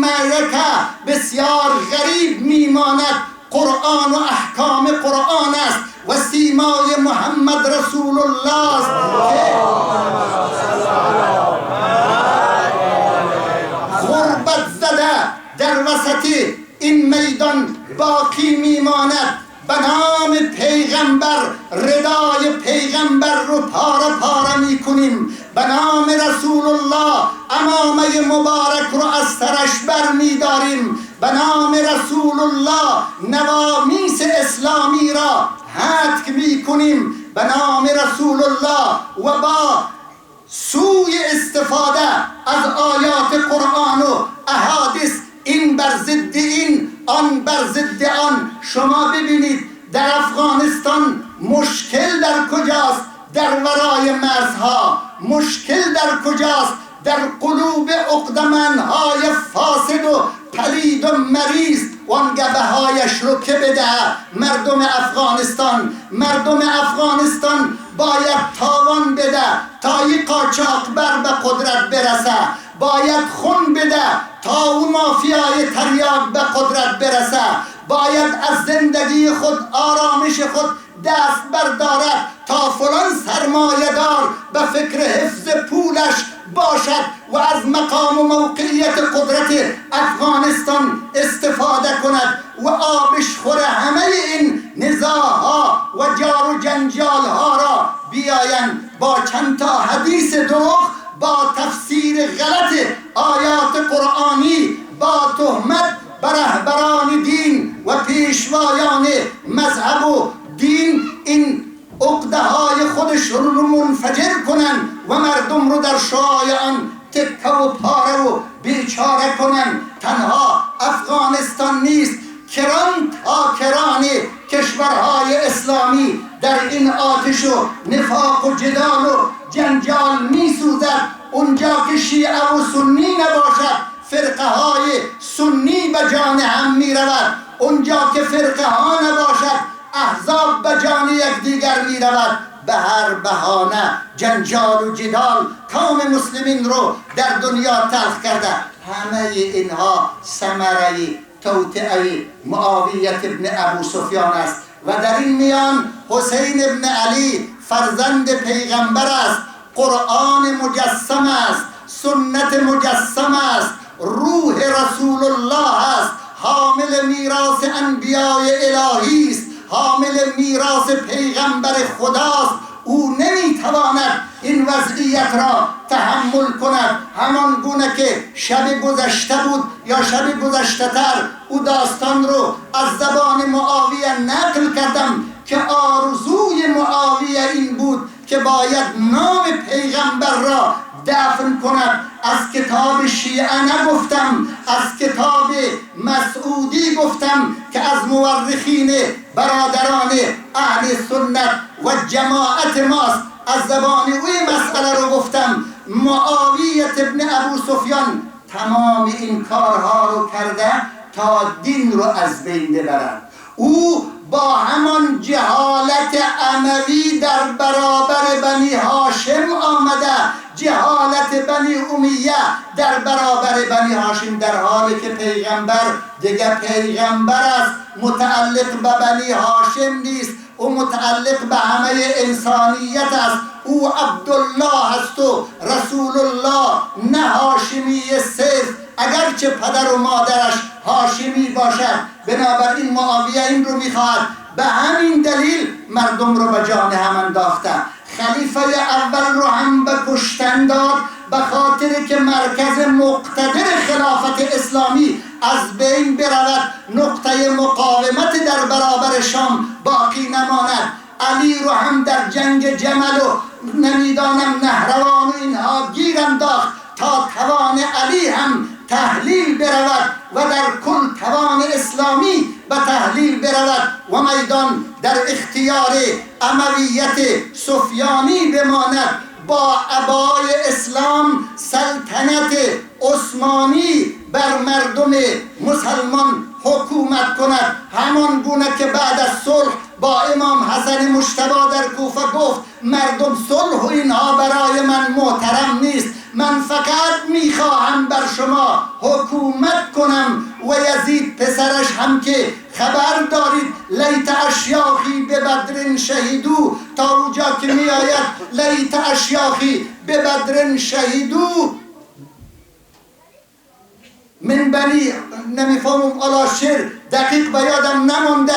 معرکه بسیار غریب میماند. قرآن و احکام قرآن است و سیمای محمد رسول الله است که غربت زده در وسط این میدان باقی میماند. به نام پیغمبر ردای پیغمبر رو پاره پاره میکنیم. به نام رسول الله امامه مبارک رو از سرش بر میداریم. به نام رسول الله نوامیس اسلامی را هتک میکنیم. به نام رسول الله و با سوی استفاده از آیات قرآن و احادیث، این بر ضد این، آن بر ضد آن. شما ببینید در افغانستان مشکل در کجاست؟ در ورای مرزها. مشکل در کجاست؟ در قلوب عقدمندهای فاسد و پلید و مریض. وانگه بهایش رو که بده مردم افغانستان. مردم افغانستان باید تاوان بده تا یک قاچاقبر به قدرت برسه. باید خون بده تا او مافیای تریاک به قدرت برسه. باید از زندگی خود، آرامش خود دست بردارد تا فلان سرمایه‌دار به فکر حفظ پولش باشد و از مقام و موقعیت قدرت افغانستان استفاده کند و آبش خوره همه این نزاعها و جار و جنجالها را بیاین با چند تا حدیث دروغ، با تفسیر غلط آیات قرآنی، با تهمت بر رهبران دین و پیشوایان مذهب و دین این عقده های خودش رو منفجر کنن و مردم رو در شعاع آن تکه و پاره و بیچاره کنن. تنها افغانستان نیست، کران تا کران کشورهای اسلامی در این آتش و نفاق و جدال و جنجال می سوزد. اونجا که شیعه و سنی نباشد، فرقه های سنی به جان هم می رود. اونجا که فرقه ها نباشد، احزاب به جان یکدیگر می رود. به هر بهانه جنجال و جدال کام مسلمین رو در دنیا تلخ کرده. همه اینها ثمره توطئه معاویه ابن ابو سفیان است و در این میان حسین ابن علی فرزند پیغمبر است. قرآن مجسم است، سنت مجسم است، روح رسول الله است، حامل میراث انبیاء الهی است، حامل میراث پیغمبر خداست. او نمیتواند این وضعیت را تحمل کند. همان گونه که شب گذشته بود یا شب گذشته تر او داستان رو از زبان معاویه نقل کردم که آرزوی معاویه این بود که باید نام پیغمبر را دفن کند. از کتاب شیعه نگفتم، از کتاب مسعودی گفتم که از مورخین برادران اهل سنت و جماعت ماست. از زبان اوی مسئله رو گفتم. معاویه ابن ابو سفیان تمام این کارها رو کرده تا دین رو از بین ببرد. او با همان جهالت اموی در برابر بنی هاشم آمده، جهالت بنی امیه در برابر بنی هاشم، در حالی که پیغمبر دیگه پیغمبر است، متعلق به بنی هاشم نیست، او متعلق به همه انسانیت است. او عبدالله است و رسول الله، نه هاشمی صرف، اگرچه پدر و مادرش هاشمی باشد. بنابراین معاویه این رو میخواهد. به همین دلیل مردم رو به جان هم انداخته. خلیفه اول رو هم به کشتن داد به خاطر که مرکز مقتدر خلافت اسلامی از بین برود، نقطه مقاومت در برابر شام باقی نماند. علی رو هم در جنگ جمل و نمیدانم نهروان و اینها گیر انداخت تا توان علی هم تحلیل برود و در کل توان اسلامی به تحلیل برود و میدان در اختیار امویت سفیانی بماند. با عبای اسلام سلطنت عثمانی بر مردم مسلمان حکومت کند. همان گونه که بعد از صلح با امام حسن مجتبی در کوفه گفت مردم صلح و اینها برای من محترم نیست، من فقط میخواهم بر شما حکومت کنم. و یزید پسرش هم که خبر دارید لیت اشیاخی به بدر شهیدو، تا اونجا که می آید لیت اشیاخی به بدر شهیدو من بنی، نمیفهمم الا شعر دقیق به یادم نمانده.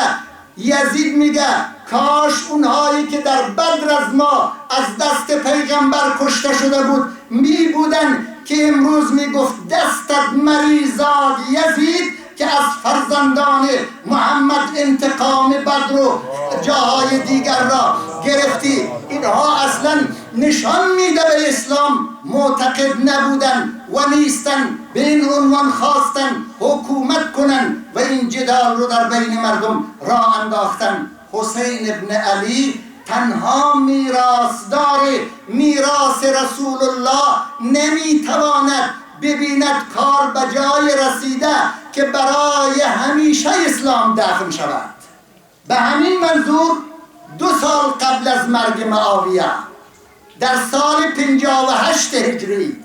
یزید میگه کاش اونهایی که در بدر از ما از دست پیغمبر کشته شده بود می بودن که امروز می گفت دستت مریزاد یزید که از فرزندان محمد انتقام بدر و جاهای دیگر را گرفتی. اینها اصلا نشان میده به اسلام معتقد نبودن و نیستن، به این عنوان خواستن حکومت کنن و این جدال رو در بین مردم راه انداختن. حسین ابن علی تنها میراثدار میراث رسول الله نمیتواند ببیند کار به جای رسیده که برای همیشه اسلام دفن شود. به همین منظور 2 سال قبل از مرگ معاویه در سال 58 هجری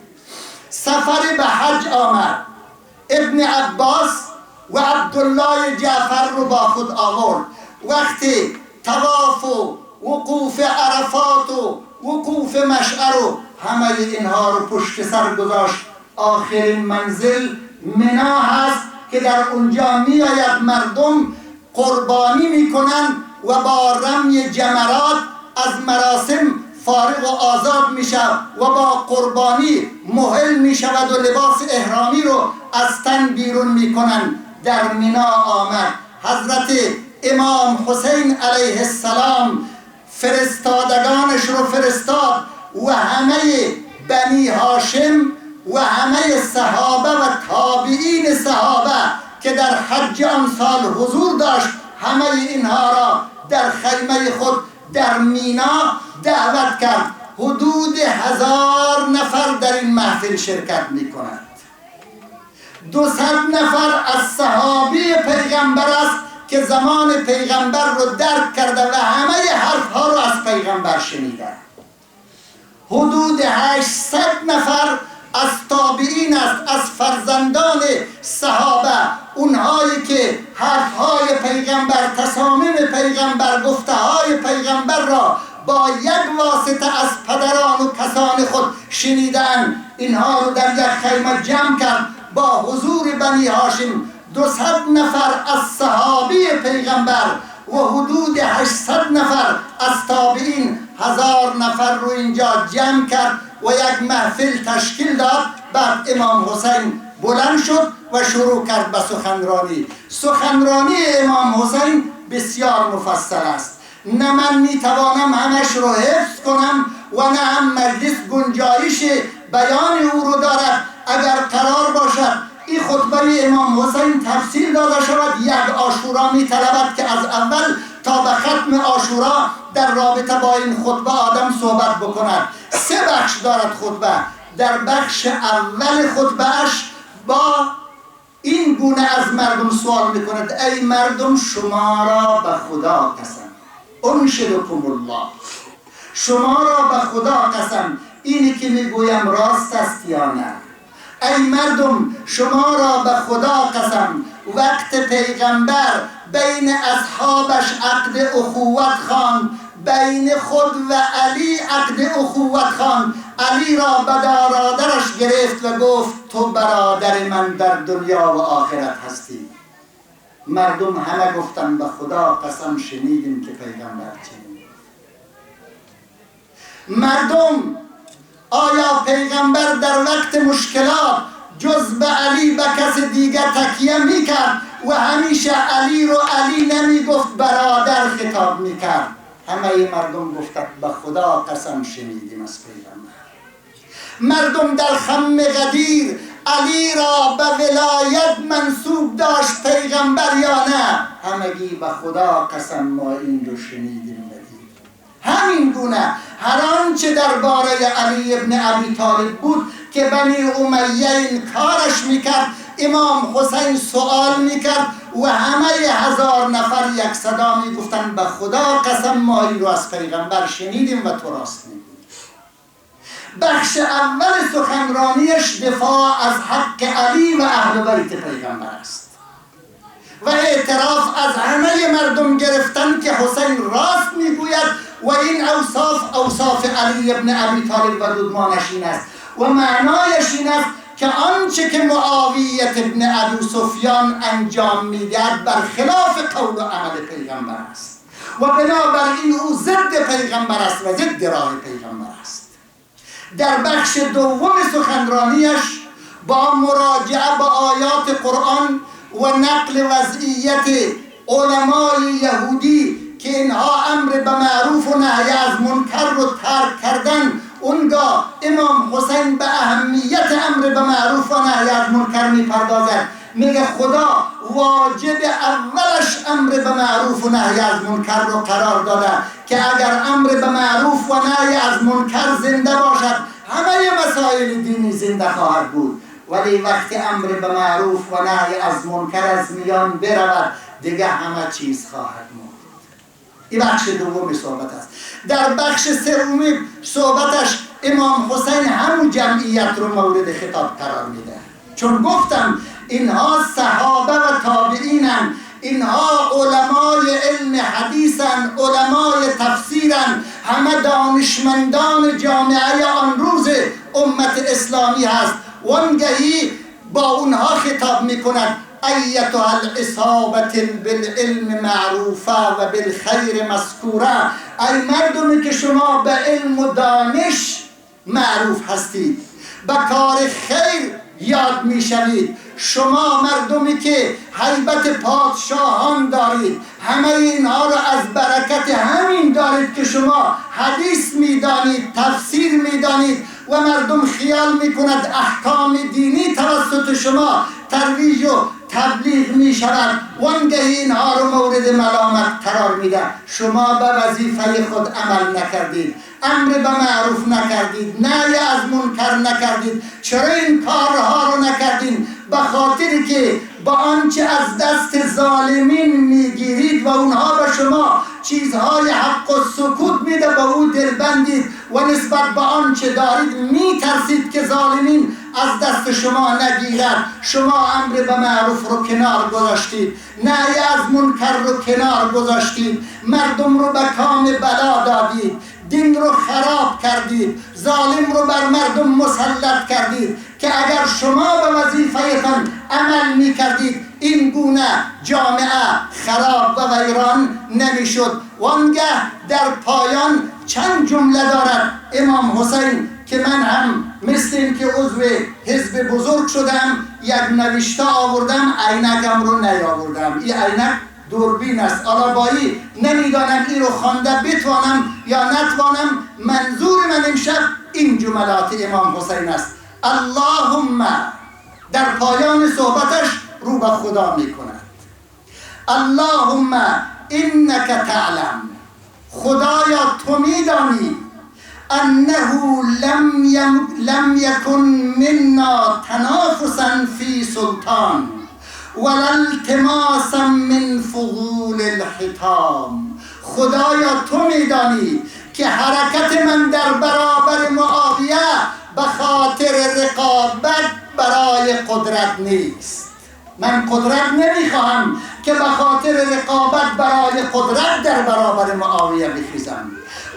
سفر به حج آمد. ابن عباس و عبدالله جعفر رو با خود آورد. وقتی طواف و وقوف عرفات و وقوف مشعر و همه اینها رو پشت سر گذاشت، آخرین منزل منا هست که در اونجا می آید مردم قربانی می کنند و با رمی جمرات از مراسم فارغ و آزاد می شود و با قربانی محل می شود و لباس احرامی رو از تن بیرون می کنند. در منا آمد حضرت امام حسین علیه السلام فرستادگانش رو فرستاد و همه بنی هاشم و همه صحابه و تابعین صحابه که در حج آن سال حضور داشت، همه اینها را در خیمه خود در مینا دعوت کرد. حدود 1000 نفر در این محفل شرکت می کند. 200 نفر از صحابه پیغمبر است که زمان پیغمبر رو درک کرده و همه حرفها رو از پیغمبر شنیده. حدود 800 نفر از تابعین است، از فرزندان صحابه، اونهایی که حرفهای پیغمبر، تصامیم پیغمبر، گفته‌های پیغمبر را با یک واسطه از پدران و کسان خود شنیدن. اینها رو در یک خیمه جمع کرد با حضور بنی هاشم. 200 نفر از صحابی پیغمبر و حدود 800 نفر از تابعین، 1000 نفر رو اینجا جمع کرد و یک محفل تشکیل داد. بعد امام حسین بلند شد و شروع کرد به سخنرانی. سخنرانی امام حسین بسیار مفصل است، نه من میتوانم همش رو حفظ کنم و نه هم مجلس گنجایش بیان او رو دارد. اگر قرار باشد این خطبه امام حسین تفصیل داده شود، یک عاشورا می طلبد که از اول تا به ختم عاشورا در رابطه با این خطبه آدم صحبت بکند. 3 بخش دارد خطبه. در بخش اول خطبهش با این گونه از مردم سوال می کند: ای مردم، شما را به خدا قسم، انشدکم الله، شما را به خدا قسم، اینی که می گویم راست است یا نه؟ ای مردم، شما را به خدا قسم، وقت پیغمبر بین اصحابش عقد اخوت خواند، بین خود و علی عقد اخوت خواند. علی را به برادرش گرفت و گفت تو برادر من در دنیا و آخرت هستی. مردم همه گفتن به خدا قسم شنیدیم که پیغمبر چنین. مردم آیا پیغمبر در وقت مشکلات جز به علی به کس دیگر تکیه میکرد و همیشه علی رو علی نمیگفت، برادر خطاب میکرد؟ همه مردم گفتند به خدا قسم شنیدیم از پیغمبر. مردم در خم غدیر علی را به ولایت منسوب داشت پیغمبر یا نه؟ همگی به خدا قسم ما این رو شنیدیم. همین گونه هر آنچه درباره علی ابن ابی طالب بود که بنی امیه این کارش میکرد، امام حسین سوال میکرد و همه 1000 نفر یک صدا میگفتن به خدا قسم ما این رو از پیغمبر شنیدیم و تو راست میگی. بخش اول سخنرانیش دفاع از حق علی و اهل بیت پیغمبر است و اعتراف از همه مردم گرفتن که حسین راست میگوید و این اوصاف علی ابن ابی طالب و دودمانشین است و معنایش این است که آنچه که معاویه ابن ابی سفیان انجام میدهد برخلاف قول و عمل پیغمبر است و بنابراین او ضد پیغمبر است و ضد راه پیغمبر است. در بخش دوم سخنرانیش با مراجعه به آیات قرآن و نقل وضعیت علمای یهودی که اینها امر به معروف و نهی از منکر رو ترک کردن، اونگاه امام حسین به اهمیت امر به معروف و نهی از منکر میپردازد. میگه خدا واجب اولش امر به معروف و نهی از منکر رو قرار داده که اگر امر به معروف و نهی از منکر زنده باشد همه مسائل دینی زنده خواهد بود، ولی وقتی امر به معروف و نهی از منکر از میان برود دیگه همه چیز خواهد مرد. این بخش دوم صحبت است. در بخش سومی صحبتش امام حسین همون جمعیت رو مورد خطاب قرار میده، چون گفتم اینها صحابه و تابعینن، اینها علمای علم حدیثن، علمای تفسیرن، همه دانشمندان جامعه آن روز امت اسلامی هست. وانگهی با اونها خطاب میکند ایتها العصابة بالعلم معروفه و بالخیر مذکوره، ای مردمی که شما به علم و دانش معروف هستید، به کار خیر یاد میشوید، شما مردمی که هیبت پادشاهان دارید، همه اینها را از برکت همین دارید که شما حدیث میدانید، تفسیر میدانید و مردم خیال میکند احکام دینی توسط شما ترویج و تبلیغ می شود، وانگه اینها رو مورد ملامت قرار میده. شما به وظیفه خود عمل نکردید، امر به معروف نکردید، نهی از منکر نکردید. چرا این کارها رو نکردین؟ به خاطری که با آنچه از دست ظالمین میگیرید و اونها به شما چیزهای حق و سکوت میده، به او دل بندید و نسبت به آنچه دارید میترسید که ظالمین از دست شما نگیرد. شما امر به معروف رو کنار گذاشتید، نهی از منکر رو کنار گذاشتید، مردم رو به کام بلا دادید، دین رو خراب کردید، ظالم رو بر مردم مسلط کردید که اگر شما به وظیفه‌تان عمل میکردید این گونه جامعه خراب و ویران نمیشد. وانگه در پایان چند جمله دارد امام حسین که من هم مثل این که عضو حزب بزرگ شدم یک نوشته آوردم، عینکم رو نیاوردم. این عینک دوربین است، آلابایی نمیدانم این رو خوانده بتوانم یا نتوانم. منظور من امشب این جملات امام حسین است. اللهم، در پایان صحبتش رو به خدا می کند، اللهم انک تعلم، خدایا تو میدانی، انه لم یکن منا تنافسا فی سلطان ولا التماسا من فضول الحطام. خدایا تو میدانی که حرکت من در برابر معاویه به خاطر رقابت برای قدرت نیست. من قدرت نمیخواهم که به خاطر رقابت برای قدرت در برابر معاویه بخیزم.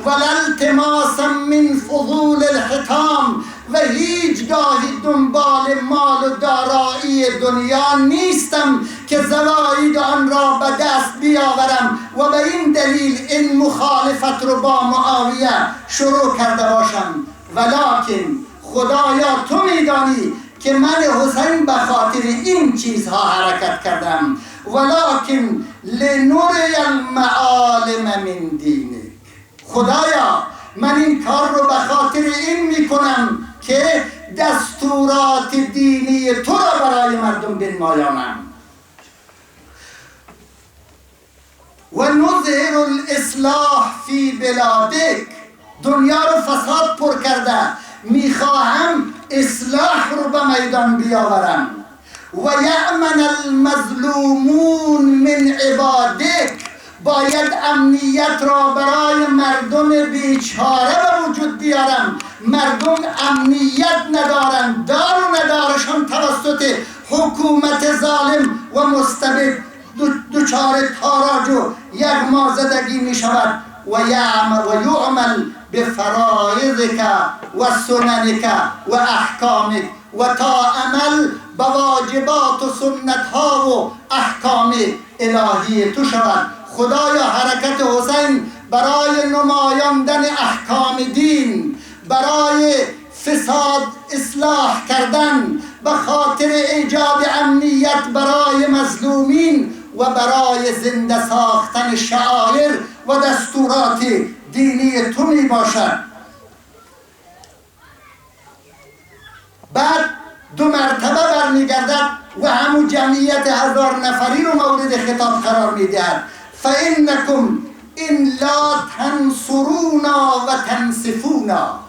ولا التماسا من فضول الحطام، و هیچگاهی دنبال مال و دارایی دنیا نیستم که زواید آن را به دست بیاورم و به این دلیل این مخالفت رو با معاویه شروع کرده باشم. ولکن خدایا تو میدانی که من حسین به خاطر این چیزها حرکت کردم. ولکن لنوری المعالم من دینک، خدایا من این کار رو به خاطر این میکنم که دستورات دینی تو را برای مردم بنمایانم. و نظهر الاصلاح فی بلادک، دنیا رو فساد پر کرده، میخواهم اصلاح رو به میدان بیاورم. و یأمن المظلومون من عبادک، باید امنیت را برای مردم بیچاره به وجود بیارم مردم امنیت ندارند، دار و ندارشان توسط حکومت ظالم و مستبد دچار تاراج و یغمازدگی می شود و یعمل بفرائضک و سننک و احکامک و تا عمل به واجبات و سنت ها و احکام الهی تو شود. خدایا حرکت حسین برای نمایاندن احکام دین، برای فساد اصلاح کردن، به خاطر ایجاد امنیت برای مظلومین و برای زنده ساختن شعائر و دستورات دینی تو می باشد. بعد 2 مرتبه برمیگردد و همون جمعیت 1000 نفری رو مورد خطاب قرار میدهد. فإنکم ان لا تنصرونا و تنصفونا،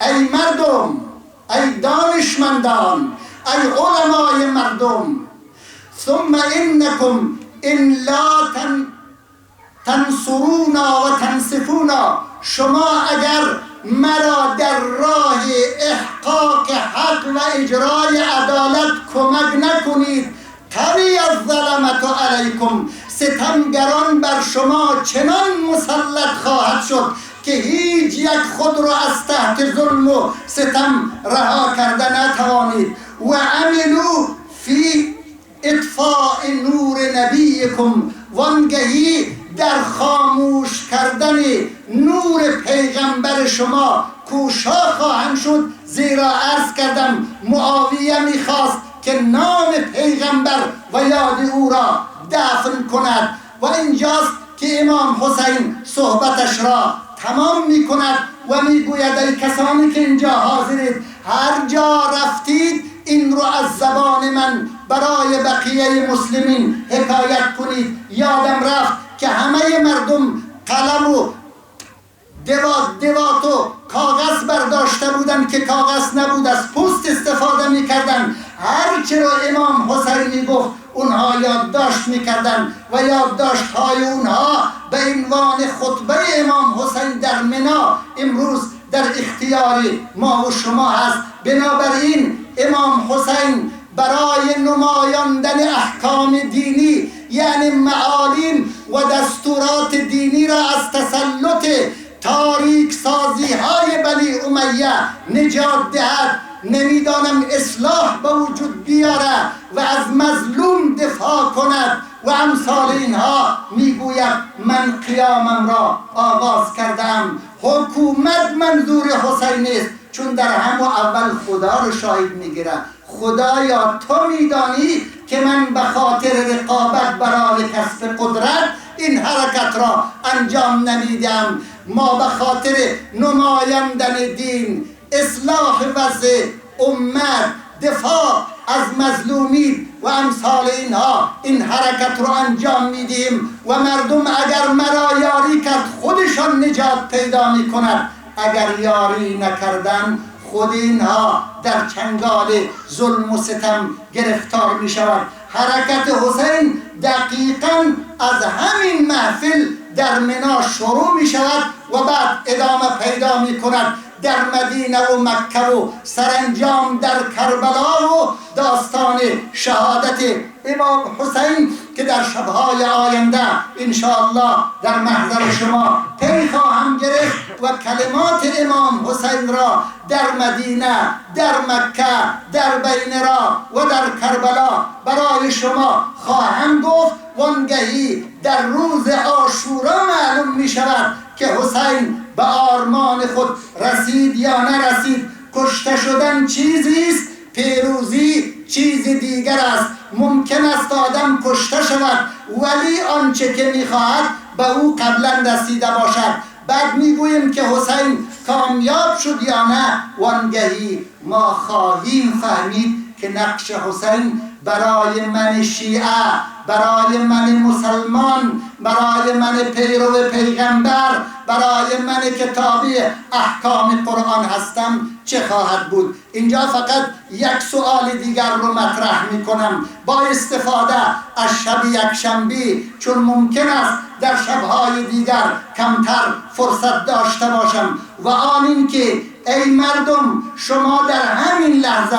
ای مردم، ای دانشمندان، ای علمای مردم، ثم انکم ان لا تنصرونا و تنصفونا، شما اگر مرا در راه احقاق حق و اجرای عدالت کمک نکنید، طری الظلمة علیکم، ستمگران بر شما چنان مسلط خواهد شد که هیچ یک خود را از تحت ظلم و ستم رها کرده نتوانید. و عملوا فی اطفاء نور نبیکم، وانگهی در خاموش کردن نور پیغمبر شما کوشا خواهند شد، زیرا عرض کردم معاویه میخواست که نام پیغمبر و یاد او را دفن کند. و اینجاست که امام حسین صحبتش را تمام می کند و می گوید ای کسانی که اینجا حاضرید، هر جا رفتید این رو از زبان من برای بقیه مسلمین حکایت کنید. یادم رفت که همه مردم قلم و دوات و کاغذ برداشته بودن که کاغذ نبود، از پوست استفاده میکردن. هر چی رو امام حسین میگفت اونها یادداشت میکردن و یادداشت های اونها به عنوان خطبه امام حسین در منا امروز در اختیار ما و شما هست. بنابراین امام حسین برای نمایاندن احکام دینی، یعنی معالم و دستورات دینی را از تسلط تاریک سازی های بنی امیه نجات دهد، نمیدانم اصلاح به وجود بیاره و از مظلوم دفاع کند و امثال اینها، میگوید من قیامم را آغاز کردم. حکومت منظور حسین است، چون در همون اول خدا رو شاهد میگیره. خدایا تو میدانی که من به خاطر رقابت برای کسب قدرت این حرکت را انجام نمیدم. ما به خاطر نمایاندن دین، اصلاح وضع امت، دفاع از مظلومین و امثال اینها این حرکت رو انجام میدیم و مردم اگر مرا یاری کرد خودشان نجات پیدا میکند، اگر یاری نکردن خود اینها در چنگال ظلم و ستم گرفتار می شود. حرکت حسین دقیقاً از همین محفل در منا شروع می شود و بعد ادامه پیدا می کند در مدینه و مکه و سرانجام در کربلا و داستان شهادت امام حسین که در شبهای آینده انشاءالله در محضر شما پی خواهم گرفت و کلمات امام حسین را در مدینه، در مکه، در بینرا و در کربلا برای شما خواهم گفت. وانگهی در روز عاشورا معلوم می شود که حسین به آرمان خود رسید یا نرسید. کشته شدن چیزی است، پیروزی چیز دیگر است. ممکن است آدم کشته شود ولی آنچه که میخواهد به او قبلا رسیده باشد. بعد میگوییم که حسین کامیاب شد یا نه، وانگهی ما خواهیم فهمید که نقش حسین برای من شیعه، برای من مسلمان، برای من پیرو پیغمبر، برای من که تابع احکام قرآن هستم چه خواهد بود. اینجا فقط یک سوال دیگر رو مطرح می کنم با استفاده از شب یکشنبه، چون ممکن است در شبهای دیگر کمتر فرصت داشته باشم، و آن این که ای مردم شما در همین لحظه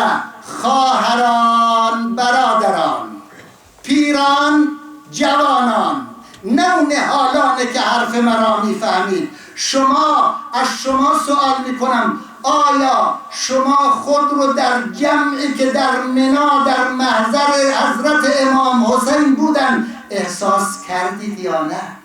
خواهران، برادران، پیران، جوانان، نونهالانه که حرف مرا میفهمید، از شما سوال میکنم آیا شما خود رو در جمعی که در منا در محضر حضرت امام حسین بودن احساس کردید یا نه؟